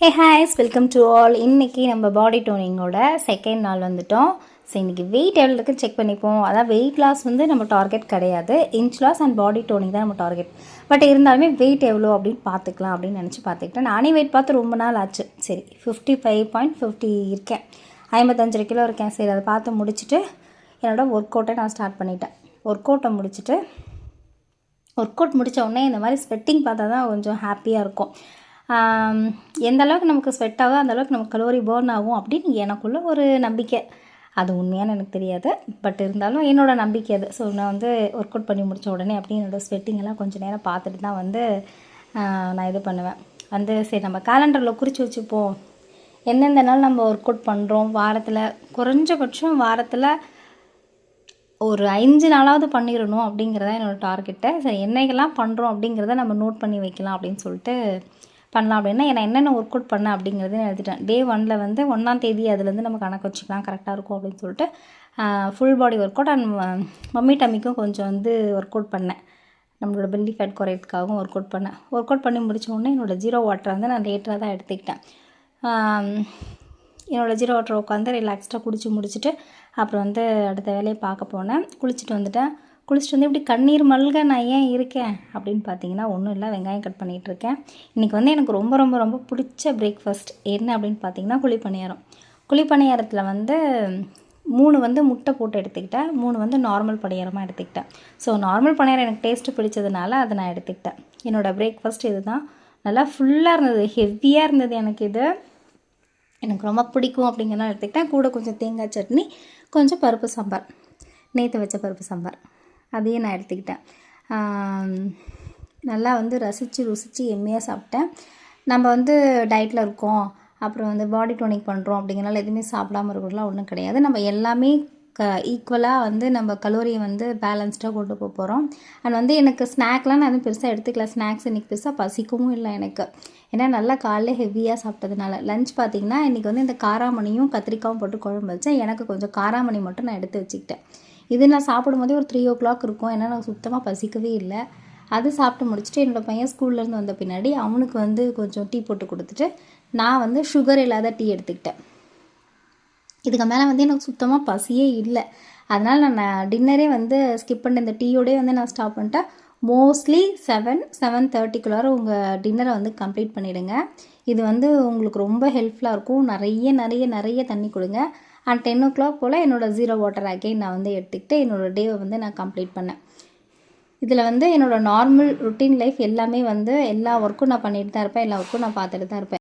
ஹே ஹாய்ஸ், welcome to all. இன்றைக்கி நம்ம பாடி டோனிங்கோட செகண்ட் நாள் வந்துட்டோம். ஸோ இன்றைக்கி வெயிட் எவ்வளோ இருக்குன்னு செக் பண்ணிப்போம். அதாவது வெயிட் லாஸ் வந்து நம்ம டார்கெட் கிடையாது, inch loss and body toning தான் நம்ம டார்கெட். பட் இருந்தாலுமே வெயிட் எவ்வளோ அப்படின்னு பார்த்துக்கலாம் அப்படின்னு நினச்சி பார்த்துக்கிட்டேன். நானே வெயிட் பார்த்து ரொம்ப நாள் ஆச்சு. சரி 55.50 இருக்கேன், 55 கிலோ இருக்கேன். சரி அதை பார்த்து முடிச்சுட்டு என்னோடய ஒர்க் அவுட்டை நான் ஸ்டார்ட் பண்ணிட்டேன். ஒர்க் அவுட்டை முடிச்சுட்டு ஒர்க் அவுட் முடித்த உடனே இந்த மாதிரி ஸ்வெட்டிங் பார்த்தா தான் கொஞ்சம் ஹாப்பியாக இருக்கும். எந்த அளவுக்கு நமக்கு ஸ்வெட் ஆகும் அந்தளவுக்கு நமக்கு கலோரி பேர்ன் ஆகும் அப்படின்னு எனக்குள்ள ஒரு நம்பிக்கை. அது உண்மையானு எனக்கு தெரியாது, பட் இருந்தாலும் என்னோடய நம்பிக்கை அது. ஸோ நான் வந்து ஒர்க் அவுட் பண்ணி முடித்த உடனே அப்படியே என்னோடய ஸ்வெட்டிங் எல்லாம் கொஞ்சம் நேரம் பார்த்துட்டு தான் வந்து நான் இது பண்ணுவேன். வந்து சரி நம்ம கேலண்டரில் குறித்து வச்சுப்போம், எந்தெந்த நாள் நம்ம ஒர்க் அவுட் பண்ணுறோம், வாரத்தில் குறைஞ்சபட்சம் வாரத்தில் ஒரு 5 நாளாவது பண்ணிடணும் அப்படிங்கிறத என்னோடய டார்கெட்டை. சரி என்னைக்கெல்லாம் பண்ணுறோம் அப்படிங்கிறத நம்ம நோட் பண்ணி வைக்கலாம் அப்படின்னு சொல்லிட்டு பண்ணலாம். அப்படின்னா நான் என்னென்ன ஒர்க் அவுட் பண்ணேன் அப்படிங்கிறத எழுதிட்டேன். டே 1 வந்து 1ஆம் தேதி அதுலேருந்து நம்ம கணக்கு வச்சுக்கலாம், கரெக்டாக இருக்கும் அப்படின்னு சொல்லிட்டு full body workout and mummy டம்மிக்கும் கொஞ்சம் வந்து ஒர்க் அவுட் பண்ணேன். நம்மளோட பெல்லி ஃபேட் குறையிறதுக்காகவும் ஒர்க் அவுட் பண்ணேன். ஒர்க் அவுட் பண்ணி முடித்த உடனே என்னோடய ஜீரோ வாட்டர் வந்து நான் லேட்டராக தான் எடுத்துக்கிட்டேன். என்னோடய ஜீரோ வாட்டர் உட்காந்து ரிலாக்ஸ்டாக குடிச்சு முடிச்சுட்டு அப்புறம் வந்து அடுத்த வேலையை பார்க்க போனேன். குளிச்சுட்டு வந்துட்டேன். குளிச்சுட்டு வந்து இப்படி கண்ணீர் மல்க நான் ஏன் இருக்கேன் அப்படின்னு பார்த்தீங்கன்னா ஒன்றும் இல்லை, வெங்காயம் கட் பண்ணிகிட்ருக்கேன். இன்றைக்கி வந்து எனக்கு ரொம்ப ரொம்ப ரொம்ப பிடிச்ச பிரேக்ஃபாஸ்ட் என்ன அப்படின்னு பார்த்தீங்கன்னா குழிப்பணியாரம். குழிப்பணியாரத்தில் வந்து 3 வந்து முட்டை போட்டு எடுத்துக்கிட்டேன், 3 வந்து நார்மல் பணியாரமாக எடுத்துக்கிட்டேன். ஸோ நார்மல் பணியாரம் எனக்கு டேஸ்ட்டு பிடிச்சதுனால அதை நான் எடுத்துக்கிட்டேன். என்னோடய பிரேக்ஃபாஸ்ட் இது தான். நல்லா ஃபுல்லாக இருந்தது, ஹெவியாக இருந்தது. எனக்கு ரொம்ப பிடிக்கும் அப்படிங்கிறனால எடுத்துக்கிட்டேன். கூட கொஞ்சம் தேங்காய் சட்னி, கொஞ்சம் பருப்பு சாம்பார், நேற்று வச்ச பருப்பு சாம்பார், அதையும் நான் எடுத்துக்கிட்டேன். நல்லா வந்து ருசித்து எம்மையாக சாப்பிட்டேன். நம்ம வந்து டயட்டில் இருக்கோம், அப்புறம் வந்து பாடி டோனிங் பண்ணுறோம் அப்படிங்கிறனால எதுவுமே சாப்பிடாமல் இருக்கிறதுலாம் ஒன்றும் கிடையாது. நம்ம எல்லாமே ஈக்குவலாக வந்து நம்ம கலோரியை வந்து பேலன்ஸ்டாக கொண்டு போக போகிறோம். அண்ட் வந்து எனக்கு ஸ்நாக்லாம் நான் எதுவும் பெருசாக எடுத்துக்கல. ஸ்நாக்ஸ் இன்றைக்கி பெருசாக பசிக்கவும் இல்லை எனக்கு, ஏன்னா நல்லா காலைல ஹெவியாக சாப்பிட்டதுனால. லஞ்ச் பார்த்திங்கன்னா இன்றைக்கி வந்து இந்த காராமணியும் கத்திரிக்காயும் போட்டு குழம்பு வச்சேன். எனக்கு கொஞ்சம் காராமணி மட்டும் நான் எடுத்து வச்சுக்கிட்டேன். இது நான் சாப்பிடும்போதே ஒரு 3 o'clock இருக்கும், ஏன்னா எனக்கு சுத்தமாக பசிக்கவே இல்லை. அது சாப்பிட்டு முடிச்சுட்டு என்னோடய பையன் ஸ்கூல்லேருந்து வந்த பின்னாடி அவனுக்கு வந்து கொஞ்சம் டீ போட்டு கொடுத்துட்டு நான் வந்து சுகர் இல்லாத டீ எடுத்துக்கிட்டேன். இதுக்கு மேலே வந்து எனக்கு சுத்தமாக பசியே இல்லை. அதனால் நான் டின்னரே வந்து ஸ்கிப் பண்ணிட்டு இந்த டீயோடய வந்து நான் ஸ்டாப் பண்ணிட்டேன். மோஸ்ட்லி 7-7:30 உங்கள் டின்னரை வந்து கம்ப்ளீட் பண்ணிவிடுங்க. இது வந்து உங்களுக்கு ரொம்ப ஹெல்ப்ஃபுல்லாக இருக்கும். நிறைய தண்ணி கொடுங்க. அண்ட் 10 o'clock போல் என்னோடய ஜீரோ வாட்டர் அகைன் நான் வந்து எடுத்துக்கிட்டு என்னோடய டேவை வந்து நான் கம்ப்ளீட் பண்ணேன். இதில் வந்து என்னோடய நார்மல் ருட்டீன் லைஃப் எல்லாமே வந்து எல்லா ஒர்க்கும் நான் பண்ணிட்டு தான் இருப்பேன், எல்லா ஒர்க்கும் நான் பார்த்துட்டு தான் இருப்பேன்.